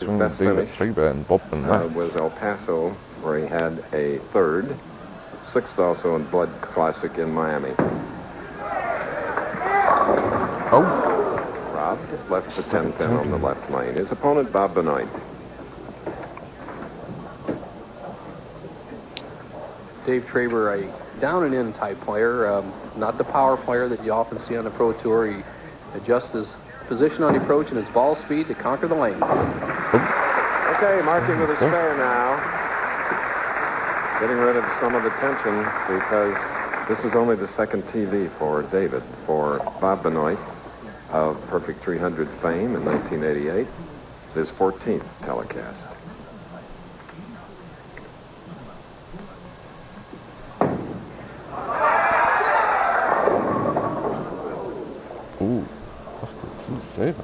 between David Traber and Bob Benoit. Was El Paso, where he had a third. Sixth also in Blood Classic in Miami. Oh. Robbed, left the 10-10 on the left lane. His opponent, Bob Benoit. Dave Traber, a down-and-in type player, not the power player that you often see on the Pro Tour. He adjusts his position on the approach and his ball speed to conquer the lane. Okay, marking with a spare now. Getting rid of some of the tension because this is only the second TV for David. For Bob Benoit of Perfect 300 fame in 1988, it's his 14th telecast. Ooh, that's the 2-7.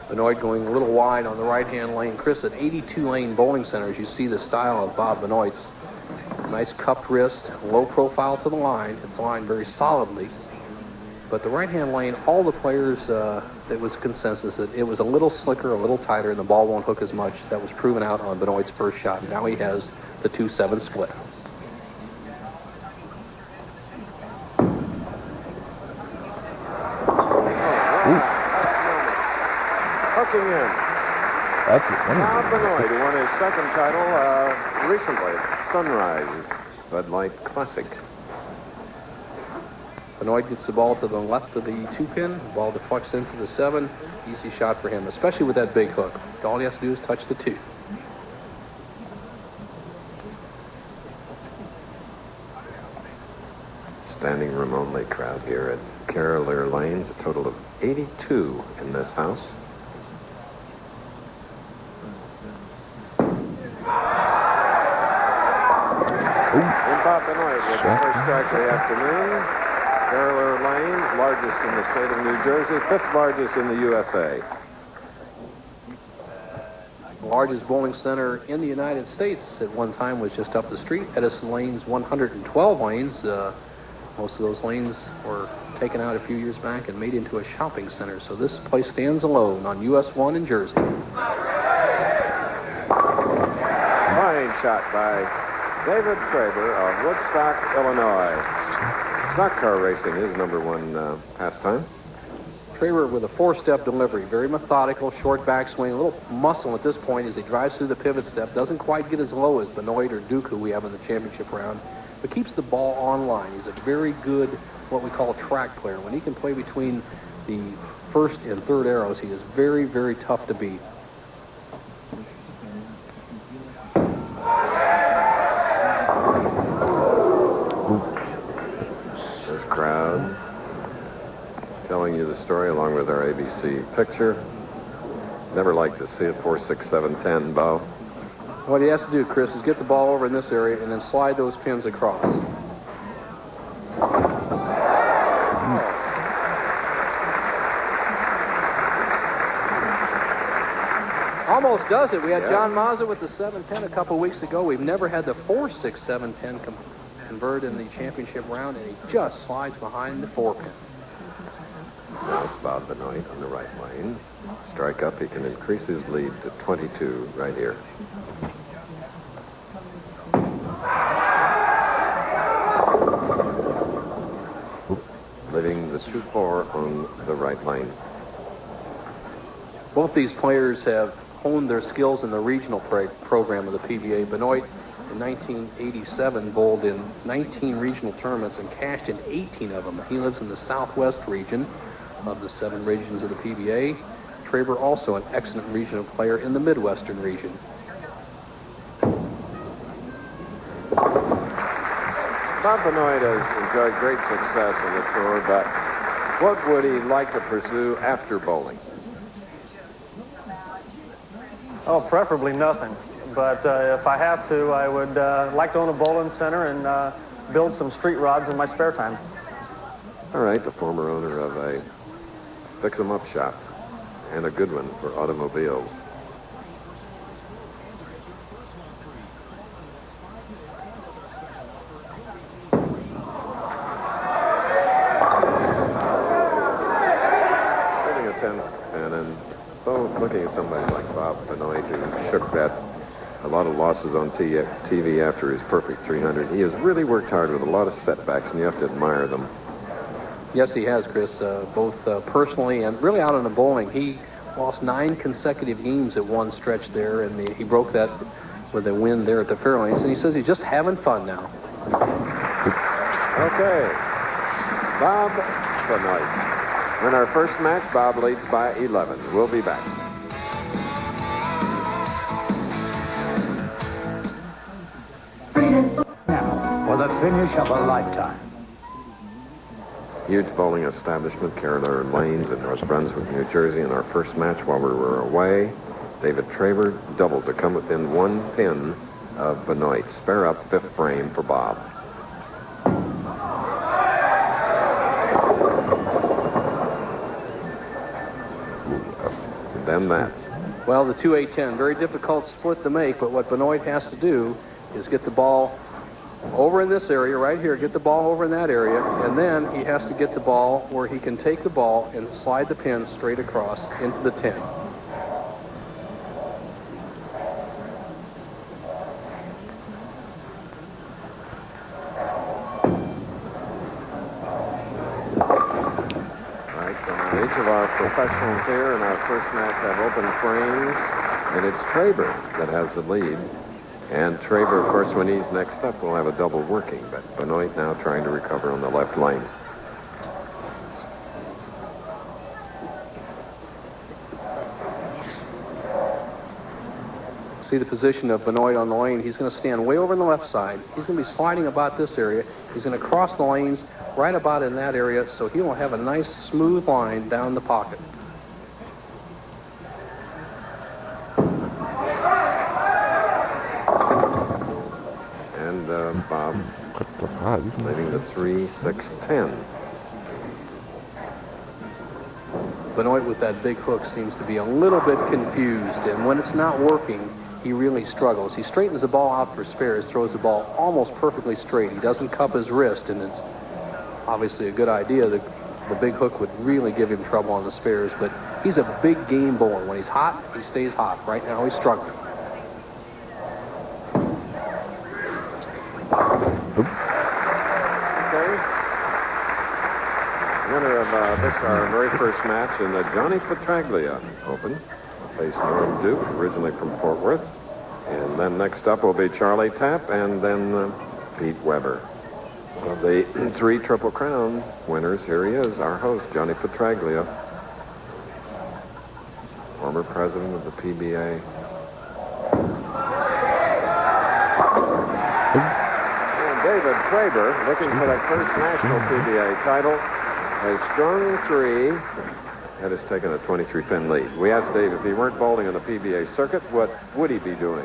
Benoit going a little wide on the right-hand lane. Chris, at 82 lane bowling centers, you see the style of Bob Benoit's. Nice cupped wrist, low profile to the line. It's lined very solidly. But the right-hand lane, all the players, it was consensus that it was a little slicker, a little tighter, and the ball won't hook as much. That was proven out on Benoit's first shot. Now he has the 2-7 split. Hooking in. That's it. Bob Benoit, who won his second title recently, Sunrise Bud Light Classic. Benoit gets the ball to the left of the 2-pin. The ball deflects into the 7. Easy shot for him, especially with that big hook. All he has to do is touch the 2. Standing room only crowd here at Carolier Lanes, a total of 82 in this house. And Bob Benoit with the first strike of the afternoon. Carolier Lanes, largest in the state of New Jersey, 5th largest in the USA. The largest bowling center in the United States at one time was just up the street. Edison Lane's 112 lanes. Most of those lanes were taken out a few years back and made into a shopping center. So this place stands alone on US 1 in Jersey. Fine shot by David Traber of Woodstock, Illinois. Stock car racing is #1 pastime. Traber with a 4-step delivery, very methodical, short backswing, a little muscle at this point as he drives through the pivot step. Doesn't quite get as low as Benoit or Duke, who we have in the championship round, but keeps the ball on line. He's a very good, what we call a track player. When he can play between the first and third arrows, he is very, very tough to beat. This crowd telling you the story along with our ABC picture. Never like to see it 4, 6, 7, 10, Bo. What he has to do, Chris, is get the ball over in this area and then slide those pins across. Almost does it. We had John Mazza with the 7-10 a couple weeks ago. We've never had the 4, 6, 7, 10 convert in the championship round, and he just slides behind the 4-pin. Now it's Bob Benoit on the right lane. Strike up, he can increase his lead to 22 right here. Leaving the 2-4 on the right lane. Both these players have honed their skills in the regional program of the PBA. Benoit in 1987 bowled in 19 regional tournaments and cashed in 18 of them. He lives in the southwest region of the 7 regions of the PBA. Traber also an excellent regional player in the Midwestern region. Bob Benoit has enjoyed great success on the tour, but what would he like to pursue after bowling? Oh, preferably nothing. But if I have to, I would like to own a bowling center and build some street rods in my spare time. All right, the former owner of a fix-em-up shop, and a good one for automobiles. Hitting a 10, and then both looking at some somebody like Bob Benoit, who shook that a lot of losses on TV after his perfect 300. He has really worked hard with a lot of setbacks, and you have to admire them. Yes, he has, Chris, both personally and really out in the bowling. He lost 9 consecutive games at one stretch there, and he broke that with a win there at the Fairlanes, and he says he's just having fun now. Okay. Bob Benoit. In our first match, Bob leads by 11. We'll be back. Now, for the finish of a lifetime. Huge bowling establishment, Carolina Lanes in North Brunswick, New Jersey. In our first match while we were away, David Traber doubled to come within 1 pin of Benoit. Spare up 5th frame for Bob. And then that. Well, the 2-8-10, very difficult split to make, but what Benoit has to do is get the ball over in this area right here, get the ball over in that area, and then he has to get the ball where he can take the ball and slide the pin straight across into the 10. Each of our professionals here in our first match have open frames, and it's Traber that has the lead. And Traber, of course, when he's next up, will have a double working, but Benoit now trying to recover on the left lane. See the position of Benoit on the lane. He's going to stand way over on the left side. He's going to be sliding about this area. He's going to cross the lanes right about in that area, so he will have a nice smooth line down the pocket. And Bob leading the 3-6-10. Benoit with that big hook seems to be a little bit confused, and when it's not working, he really struggles. He straightens the ball out for spares, throws the ball almost perfectly straight. He doesn't cup his wrist, and it's obviously a good idea. The big hook would really give him trouble on the spares, but he's a big game bowler. When he's hot, he stays hot. Right now, he's struggling. Okay. Winner of this, our very first match in the Johnny Petraglia Open. Faced Norm Duke, originally from Fort Worth. And then next up will be Charlie Tapp and then Pete Weber. Of the 3 Triple Crown winners, here he is, our host, Johnny Petraglia, former president of the PBA. And David Traber, looking for that first national PBA title, has strung 3. That has taken a 23-pin lead. We asked Dave if he weren't bowling on the PBA circuit, what would he be doing?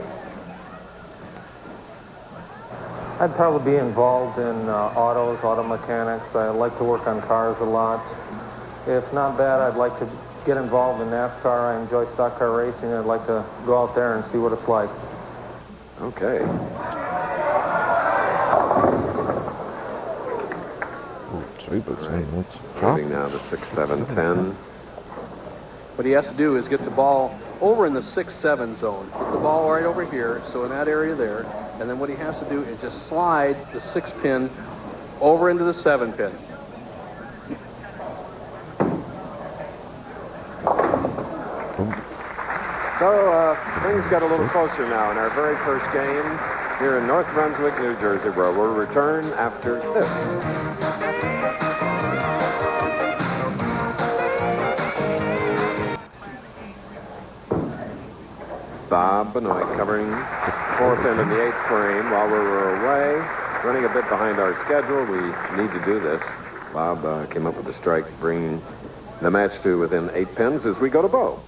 I'd probably be involved in auto mechanics. I like to work on cars a lot. If not that, I'd like to get involved in NASCAR. I enjoy stock car racing. I'd like to go out there and see what it's like. Okay. Moving now to 6-7-10. What he has to do is get the ball over in the 6-7 zone. Get the ball right over here, so in that area there. And then what he has to do is just slide the 6-pin over into the 7-pin. So things got a little closer now in our very first game here in North Brunswick, New Jersey, where we'll return after this. Bob Benoit covering the 4th end of the 8th frame while we were away, running a bit behind our schedule. We need to do this. Bob came up with a strike, bringing the match to within 8 pins as we go to bow.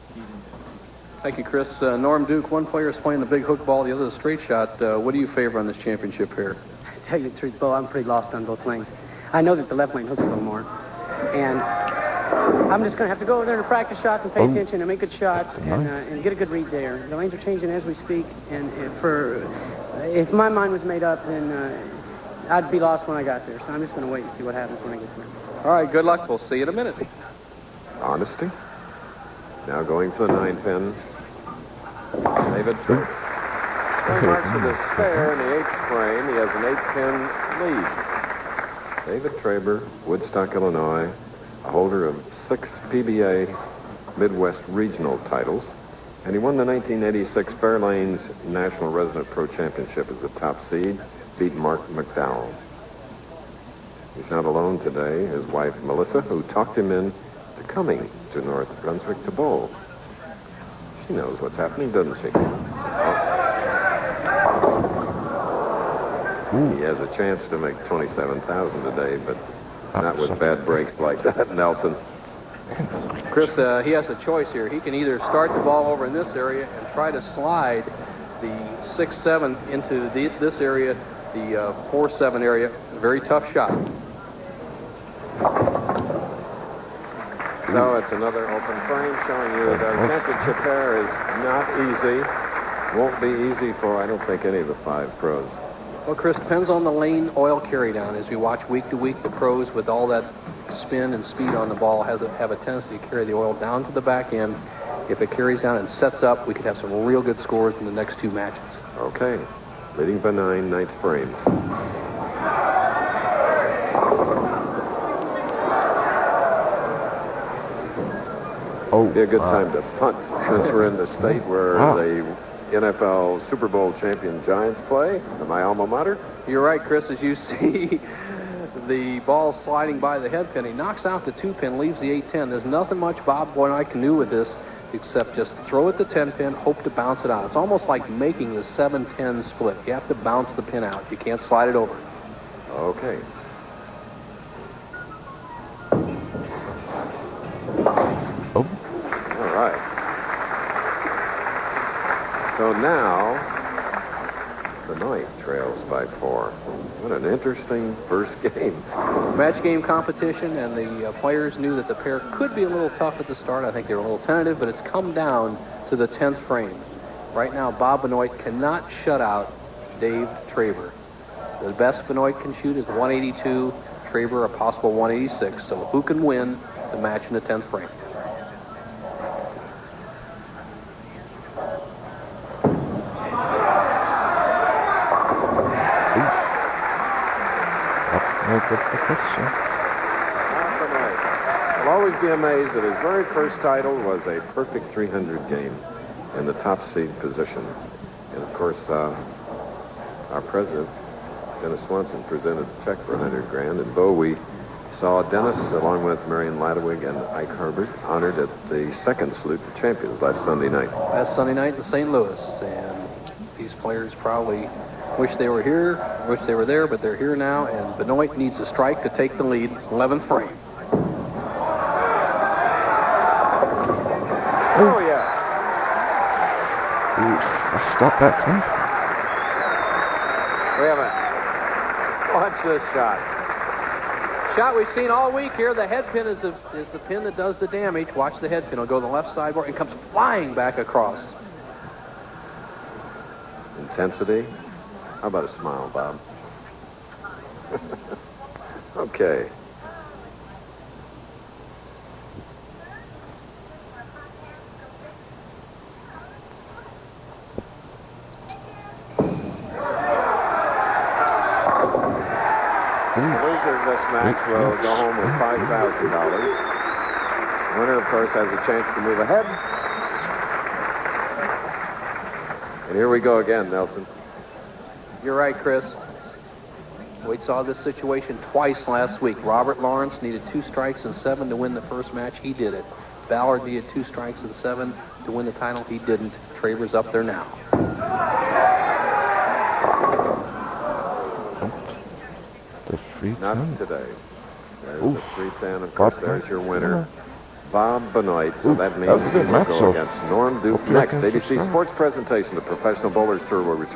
Thank you, Chris. Norm Duke, one player is playing the big hook ball, the other the straight shot. What do you favor on this championship here? To tell you the truth, Bo, I'm pretty lost on both lanes. I know that the left lane hooks a little more, and I'm just going to have to go over there to practice shots and pay attention and make good shots and get a good read there. The lanes are changing as we speak, and if my mind was made up, then I'd be lost when I got there. So I'm just going to wait and see what happens when I get there. All right, good luck. We'll see you in a minute. Honesty. Now going for the 9 pin. David Traber. He marks with a spare in the 8th frame. He has an 8-pin lead. David Traber, Woodstock, Illinois, a holder of 6 PBA Midwest regional titles, and he won the 1986 Fairlanes National Resident Pro Championship as the top seed, beat Mark McDowell. He's not alone today. His wife, Melissa, who talked him in to coming to North Brunswick to bowl. She knows what's happening, doesn't she? He has a chance to make $27,000 today, but not with bad breaks like that, Nelson. Chris, he has a choice here. He can either start the ball over in this area and try to slide the 6-7 into this area, the 4-7 area. Very tough shot. So it's another open frame showing you that our championship pair is not easy. Won't be easy for, I don't think, any of the 5 pros. Well, Chris, depends on the lane oil carry down. As we watch week to week, the pros with all that spin and speed on the ball have a tendency to carry the oil down to the back end. If it carries down and sets up, we could have some real good scores in the next 2 matches. Okay, leading by 9, 9th frame. Oh, be a good time to punt since we're in the state where the NFL Super Bowl champion Giants play, my alma mater. You're right, Chris. As you see the ball sliding by the head pin, he knocks out the 2-pin, leaves the 8-10. There's nothing much Bob Benoit can do with this except just throw it the 10-pin, hope to bounce it out. It's almost like making the 7-10 split. You have to bounce the pin out. You can't slide it over. Okay. Oh. All right. So now, Benoit trails by 4. What an interesting first game. Match game competition, and the players knew that the pair could be a little tough at the start. I think they were a little tentative, but it's come down to the 10th frame. Right now, Bob Benoit cannot shut out Dave Traber. The best Benoit can shoot is 182, Traber a possible 186. So who can win the match in the 10th frame? I'll always be amazed that his very first title was a perfect 300 game in the top seed position. And of course, our president, Dennis Swanson, presented a check for $100,000. And Bo, we saw Dennis, along with Marion Ladewig and Ike Herbert, honored at the second Salute to Champions last Sunday night. Last Sunday night in St. Louis. And these players probably wish they were here, wish they were there, but they're here now, and Benoit needs a strike to take the lead. 11th frame. Oh, yeah. Ooh, stop that, Tim. Wait a minute. Watch this shot. Shot we've seen all week here. The head pin is the pin that does the damage. Watch the head pin. It'll go to the left sideboard and comes flying back across. Intensity. How about a smile, Bob? Okay. The loser of this match will go home with $5,000. Winner, of course, has a chance to move ahead. And here we go again, Nelson. You're right, Chris. We saw this situation twice last week. Robert Lawrence needed 2 strikes and 7 to win the first match. He did it. Ballard needed 2 strikes and 7 to win the title. He didn't. Traber's up there now. Not today. There's a 3-10. Of course, there's your winner, Bob Benoit. So that means he will go against Norm Duke next. ABC Sports presentation, the Professional Bowlers Tour, will return.